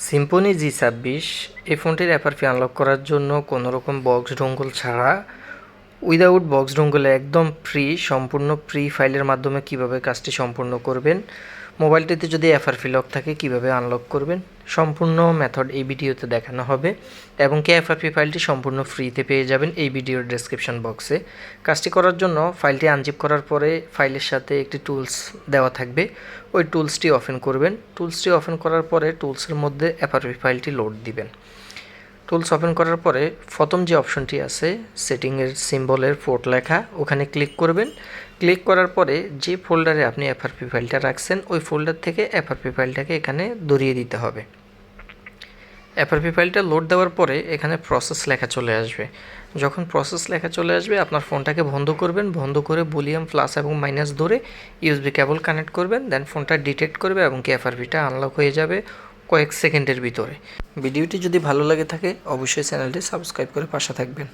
Symphony জি26 এই ফোনটির FRP unlock করার জন্য কোনো রকম বক্স ডোঙ্গল ছাড়া উইদাউট বক্স ডোঙ্গলে একদম ফ্রি সম্পূর্ণ ফ্রি ফাইলের মাধ্যমে কিভাবে কাজটি সম্পূর্ণ করবেন, মোবাইলটিতে যদি এফআরপি লক থাকে কিভাবে আনলক করবেন, সম্পূর্ণ মেথড এই ভিডিওতে দেখানো হবে এবং কি এফআরপি ফাইলটি সম্পূর্ণ ফ্রিতে পেয়ে যাবেন এই ভিডিওর ডেসক্রিপশন বক্সে। কাজটি করার জন্য ফাইলটি আনজিপ করার পরে ফাইলের সাথে একটি টুলস দেওয়া থাকবে, ওই টুলসটি ওপেন করবেন। টুলসটি ওপেন করার পরে টুলসের মধ্যে এফআরপি ফাইলটি লোড দিবেন। টুলস ওপেন করার পরে প্রথম যে অপশনটি আছে সেটিংয়ের সিম্বলের পোর্ট লেখা, ওখানে ক্লিক করবেন। ক্লিক করার পরে যে ফোল্ডারে আপনি এফআরপি ফাইলটা রাখছেন ওই ফোল্ডার থেকে এফআরপি ফাইলটাকে এখানে ধরিয়ে দিতে হবে। এফআরপি ফাইলটা লোড দেওয়ার পরে এখানে প্রসেস লেখা চলে আসবে। যখন প্রসেস লেখা চলে আসবে আপনার ফোনটাকে বন্ধ করবেন, বন্ধ করে ভলিউম প্লাস এবং মাইনাস ধরে ইউএসবি কেবল কানেক্ট করবেন, দেন ফোনটা ডিটেক্ট করবে এবং কি এফআরপিটা আনলক হয়ে যাবে কয়েক সেকেন্ডের ভিতরে। ভিডিওটি যদি ভালো লাগে থাকে অবশ্যই চ্যানেলটি সাবস্ক্রাইব করে পাশে থাকবেন।